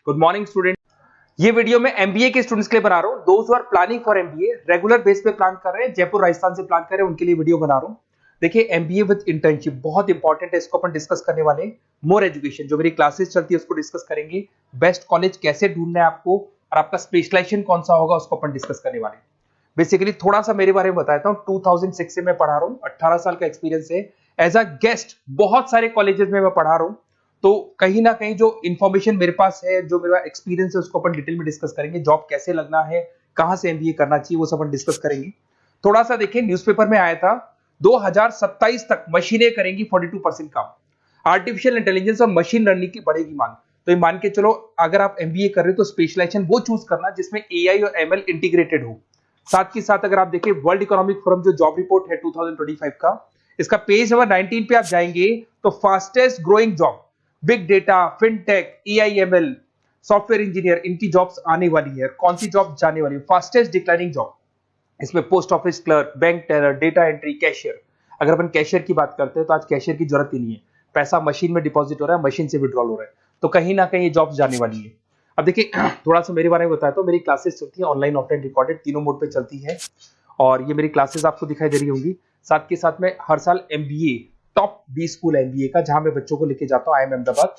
Good morning student. ये video मैं MBA के स्टूडेंट्स के लिए बना रहा हूँ। दोस्त who are planning for MBA, regular base पे प्लान कर रहे हैं, जयपुर राजस्थान से प्लान कर रहे हैं, उनके लिए वीडियो बना रहा हूँ। देखिए एमबीए विद इंटर्नशिप बहुत इंपॉर्टेंट है, इसको अपन डिस्कस करने वाले हैं। मोर एजुकेशन जो मेरी क्लासेस चलती है उसको डिस्कस करेंगे। बेस्ट कॉलेज कैसे ढूंढना है आपको और आपका स्पेशलाइजेशन कौन सा होगा उसको अपन डिस्कस करने वाले हैं। बेसिकली थोड़ा सा मेरे बारे में बताता हूँ। 2006 से मैं पढ़ा रहा हूँ, 18 साल का एक्सपीरियंस है। एज अ गेस्ट बहुत सारे कॉलेजेस में मैं पढ़ा रहा हूँ, तो कहीं ना कहीं जो इन्फॉर्मेशन मेरे पास है, जो मेरा एक्सपीरियंस है, उसको अपन डिटेल में डिस्कस करेंगे। जॉब कैसे लगना है, कहां से एमबीए करना चाहिए, वो सब अपन डिस्कस करेंगे। थोड़ा सा देखिए, न्यूज़पेपर में आया था 2027 तक मशीनें करेंगी 42% काम। आर्टिफिशियल इंटेलिजेंस और मशीन लर्निंग की बढ़ेगी मांग। तो ये मान के चलो, अगर आप एमबीए कर रहे हो तो स्पेशलाइजेशन वो चूज करना जिसमें एआई और एमएल इंटीग्रेटेड हो। साथ ही साथ अगर आप देखिए वर्ल्ड इकोनॉमिक फोरम जो जॉब रिपोर्ट है 2025 का, इसका पेज नंबर 19 पे आप जाएंगे तो fastest growing job big data, fintech, AIML, software engineer, इनकी जॉब्स आने वाली है। कौन सी जॉब जाने वाली है? फास्टेस्ट डिक्लाइनिंग जॉब, इसमें post office clerk, bank teller, data entry, cashier. अगर अपन कैशियर की बात करते हैं तो आज कैशियर की जरूरत ही नहीं है, पैसा मशीन में डिपॉजिट हो रहा है, मशीन से विड्रॉल हो रहा है, तो कहीं ना कहीं ये जॉब्स जाने वाली है। अब देखिए थोड़ा सा मेरे बारे में बताया, तो मेरी क्लासेस चलती है ऑनलाइन ऑफलाइन रिकॉर्डेड, तीनों मोड पे चलती है और ये मेरी क्लासेस आपको दिखाई दे रही होंगी। साथ के साथ में हर साल एमबीए, टॉप 20 स्कूल एमबीए का जहां मैं बच्चों को लेके जाता हूँ, आईएम अहमदाबाद।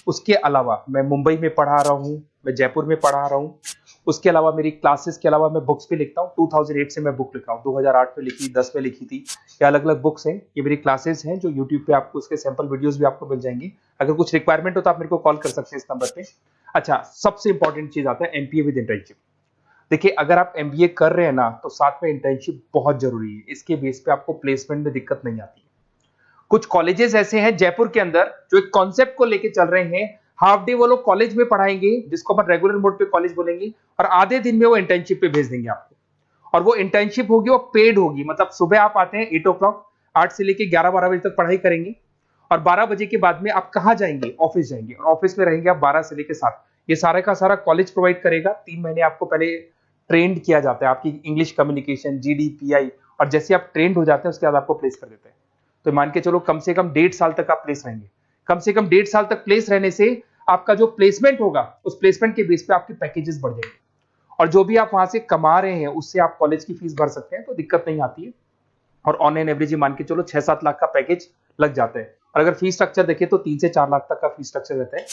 उसके अलावा मैं मुंबई में पढ़ा रहा हूँ, मैं जयपुर में पढ़ा रहा हूँ। उसके अलावा मेरी क्लासेस के अलावा मैं बुक्स भी लिखता हूँ। 2008 से मैं बुक लिख रहा हूँ, 2008 में लिखी, 10 में लिखी थी। ये अलग अलग बुक्स हैं, ये मेरी क्लासेस हैं जो यूट्यूब पे आपको उसके सैंपल वीडियोस भी आपको मिल जाएंगे। अगर कुछ रिक्वायरमेंट हो तो आप मेरे को कॉल कर सकते हैं इस नंबर पे। अच्छा, सबसे इंपॉर्टेंट चीज आता है एमपीए विद इंटर्नशिप। देखिए अगर आप एमबीए कर रहे हैं ना, तो साथ में इंटर्नशिप बहुत जरूरी है। इसके बेस पे आपको प्लेसमेंट में दिक्कत नहीं आती है। कुछ कॉलेजेस ऐसे हैं जयपुर के अंदर जो एक कॉन्सेप्ट को लेके चल रहे हैं, हाफ डे वो लोग कॉलेज में पढ़ाएंगे जिसको अपन रेगुलर मोड पे कॉलेज बोलेंगे, और आधे दिन में वो इंटर्नशिप पे भेज देंगे आपको। और वो इंटर्नशिप होगी, वो पेड होगी। मतलब सुबह आप आते हैं 8 o'clock, 8 से लेके 11-12 बजे तक पढ़ाई करेंगे और 12 बजे के बाद में आप कहाँ जाएंगे? ऑफिस जाएंगे, और ऑफिस में रहेंगे आप 12 से लेके 7। ये सारा का सारा कॉलेज प्रोवाइड करेगा। 3 महीने आपको पहले ट्रेंड किया जाता है, आपकी इंग्लिश कम्युनिकेशन, जीडीपीआई, और जैसे आप ट्रेंड हो जाते हैं उसके बाद आपको प्लेस कर देते हैं। तो मान के चलो कम से कम 1.5 साल तक आप प्लेस रहेंगे। कम से कम 1.5 साल तक प्लेस रहने से आपका जो प्लेसमेंट होगा, उस प्लेसमेंट के बेस पे आपके पैकेजेस बढ़ जाएंगे, और जो भी आप वहां से कमा रहे हैं उससे आप कॉलेज की फीस भर सकते हैं, तो दिक्कत नहीं आती है। और ऑन एन एवरेज मान के चलो 6-7 लाख का पैकेज लग जाता है। और अगर फीस स्ट्रक्चर देखें तो 3 से 4 लाख तक का फीस स्ट्रक्चर रहता है।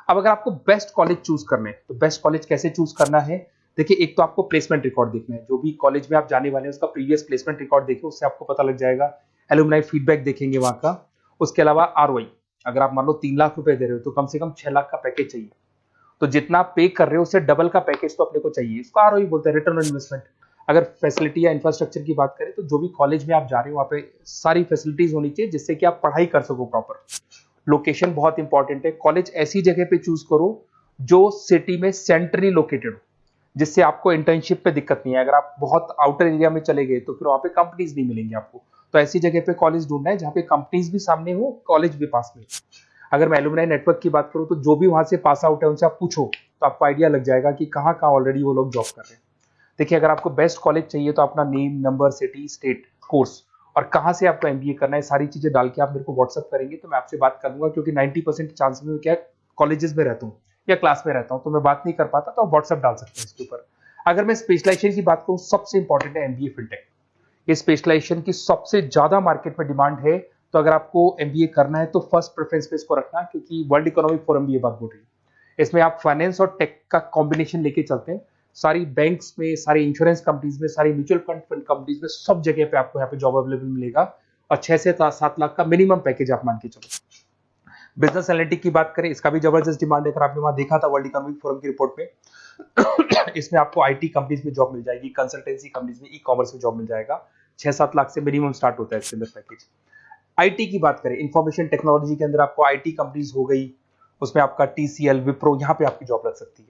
अब अगर आपको बेस्ट कॉलेज चूज करना है तो बेस्ट कॉलेज कैसे चूज करना है? देखिए एक तो आपको प्लेसमेंट रिकॉर्ड देखना है, जो भी कॉलेज में आप जाने वाले हैं उसका प्रीवियस प्लेसमेंट रिकॉर्ड देखिए, उससे आपको पता लग जाएगा। एलुमनाई फीडबैक देखेंगे वहां का। उसके अलावा आरओआई, अगर आप मान लो 3 लाख रुपए दे रहे हो तो कम से कम 6 लाख का पैकेज चाहिए। तो जितना आप पे कर रहे हो उससे डबल का पैकेज तो अपने को चाहिए। इसको आरओआई बोलते हैं, रिटर्न ऑन इन्वेस्टमेंट। अगर फैसिलिटी या इंफ्रास्ट्रक्चर की बात करें तो जो भी कॉलेज में आप जा रहे हो वहाँ पे सारी फैसिलिटीज होनी चाहिए जिससे कि आप पढ़ाई कर सको प्रॉपर। लोकेशन बहुत इंपॉर्टेंट है। कॉलेज ऐसी जगह पे चूज करो जो सिटी में सेंट्रली लोकेटेड हो, जिससे आपको इंटर्नशिप पे दिक्कत नहीं है। अगर आप बहुत आउटर एरिया में चले गए तो फिर वहाँ पे कंपनीज नहीं मिलेंगी आपको। तो ऐसी जगह पे कॉलेज ढूंढना है जहाँ पे कंपनीज भी सामने हो, कॉलेज भी पास में। अगर मैं एलुमनाई नेटवर्क की बात करूँ तो जो भी वहां से पास आउट है उनसे आप पूछो तो आपको आइडिया लग जाएगा कि कहाँ कहाँ ऑलरेडी वो लोग जॉब कर रहे हैं। देखिए अगर आपको बेस्ट कॉलेज चाहिए तो अपना name, number, city, state, course और कहाँ से आपको एमबीए करना है, सारी चीजें डाल के आप मेरे को व्हाट्सअप करेंगे तो मैं आपसे बात कर लूंगा। क्योंकि 90% चांस में क्या कॉलेजेस में रहता हूँ या क्लास में रहता हूँ तो मैं बात नहीं कर पाता, तो आप व्हाट्सअप डाल सकते हैं इसके ऊपर। अगर मैं स्पेशलाइजेशन की बात करूँ, सबसे इंपॉर्टेंट है एमबीए फिनटेक। ये स्पेशलाइजेशन की सबसे ज्यादा मार्केट में डिमांड है। तो अगर आपको एमबीए करना है तो फर्स्ट प्रेफरेंस पे इसको रखना, क्योंकि वर्ल्ड इकोनॉमिक फोरम भी ये बात बोल रही है। इसमें आप फाइनेंस और टेक का कॉम्बिनेशन लेके चलते हैं। सारी बैंक्स में, सारी इंश्योरेंस कंपनीज में, सारी म्यूचुअल फंड कंपनीज में, सब जगह पे आपको यहाँ पे जॉब अवेलेबल मिलेगा। और 6 से 7 लाख का मिनिमम पैकेज आप मान के चलो। बिजनेस एनालिटिक की बात करें, इसका भी जबरदस्त डिमांड है। अगर आपने वहां देखा था वर्ल्ड इकोनॉमिक फोरम की रिपोर्ट में इसमें आपको आईटी कंपनीज में जॉब मिल जाएगी, कंसल्टेंसी कंपनीज में, ई कॉमर्स में जॉब मिल जाएगा। 6-7 लाख से मिनिमम स्टार्ट होता है इसके अंदर पैकेज। आईटी की बात करें, इंफॉर्मेशन टेक्नोलॉजी के अंदर आपको आईटी कंपनीज हो गई, उसमें आपका टीसीएल, विप्रो, यहाँ पे आपकी जॉब लग सकती है।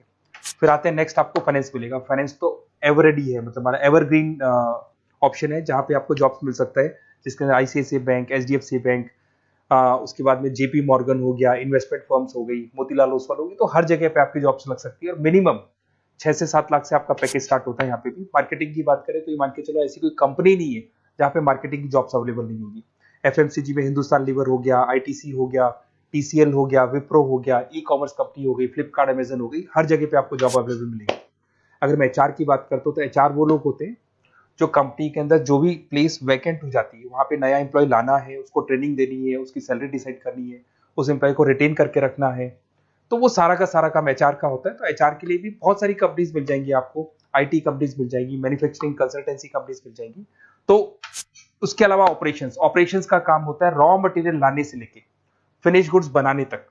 फिर आते हैं नेक्स्ट, आपको फाइनेंस मिलेगा। फाइनेंस तो एवररेडी है, मतलब हमारा एवरग्रीन ऑप्शन है जहाँ पे आपको जॉब्स मिल सकता है, जिसके अंदर आईसीआईसीआई बैंक, एचडीएफसी बैंक, उसके बाद में जेपी मॉर्गन हो गया, इन्वेस्टमेंट फर्म्स हो गई, मोतीलाल ओसवाल हो गई। तो हर जगह पे आपकी जॉब्स लग सकती है और मिनिमम 6 से 7 लाख से आपका पैकेज स्टार्ट होता है। यहाँ पे भी मार्केटिंग की बात करें तो ये मान के चलो ऐसी कोई कंपनी नहीं है जहाँ पे मार्केटिंग की जॉब्स अवेलेबल नहीं होगी। एफएमसीजी में हिंदुस्तान लीवर हो गया, आईटीसी हो गया, TCL हो गया, विप्रो हो गया, ई-कॉमर्स कंपनी हो गई, फ्लिपकार्ट, अमेजन हो गई, हर जगह पे आपको जॉब अवेलेबल मिलेगी। अगर मैं HR की बात करता हूँ तो HR वो लोग होते हैं जो कंपनी के अंदर जो भी प्लेस वैकेंट हो जाती है वहां पे नया एम्प्लॉय लाना है, उसको ट्रेनिंग देनी है, उसकी सैलरी डिसाइड करनी है, उस एम्प्लॉय को रिटेन करके रखना है, तो वो सारा का सारा काम HR का होता है। तो HR के लिए भी बहुत सारी कंपनीज मिल जाएंगी आपको, IT कंपनीज मिल जाएंगी, मैन्युफैक्चरिंग कंसल्टेंसी कंपनीज मिल जाएंगी। तो उसके अलावा ऑपरेशंस ऑपरेशंस का काम होता है रॉ मटेरियल लाने से लेके फिनिश गुड्स बनाने तक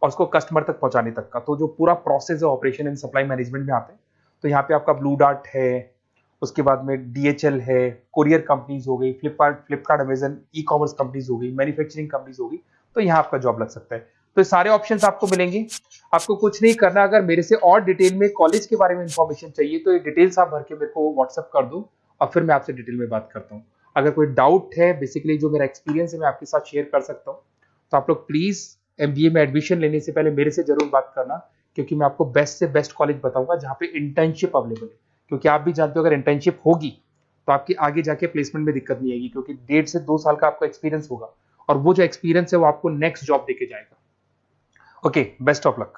और उसको कस्टमर तक पहुंचाने तक का। तो जो पूरा प्रोसेस है ऑपरेशन एंड सप्लाई मैनेजमेंट में आते हैं। तो यहाँ पे आपका ब्लू डार्ट है, उसके बाद में DHL है, कोरियर कंपनीज हो गई, फ्लिपकार्ट अमेजन, ई-कॉमर्स कंपनीज हो गई, मैन्युफैक्चरिंग कंपनीज हो गई, तो यहाँ आपका जॉब लग सकता है। तो ये सारे ऑप्शंस आपको मिलेंगे। आपको कुछ नहीं करना, अगर मेरे से और डिटेल में कॉलेज के बारे में इंफॉर्मेशन चाहिए तो ये डिटेल्स आप भर के मेरे को व्हाट्सएप कर दो और फिर मैं आपसे डिटेल में बात करता हूँ। अगर कोई डाउट है, बेसिकली जो मेरा एक्सपीरियंस है मैं आपके साथ शेयर कर सकता हूँ, तो आप लोग प्लीज MBA में एडमिशन लेने से पहले मेरे से जरूर बात करना, क्योंकि मैं आपको बेस्ट से बेस्ट कॉलेज बताऊंगा जहाँ पे इंटर्नशिप अवेलेबल है। क्योंकि आप भी जानते हो अगर इंटर्नशिप होगी तो आपकी आगे जाके प्लेसमेंट में दिक्कत नहीं आएगी, क्योंकि 1.5 से 2 साल का आपका एक्सपीरियंस होगा और वो जो एक्सपीरियंस है वो आपको नेक्स्ट जॉब देके जाएगा। Okay, best of luck.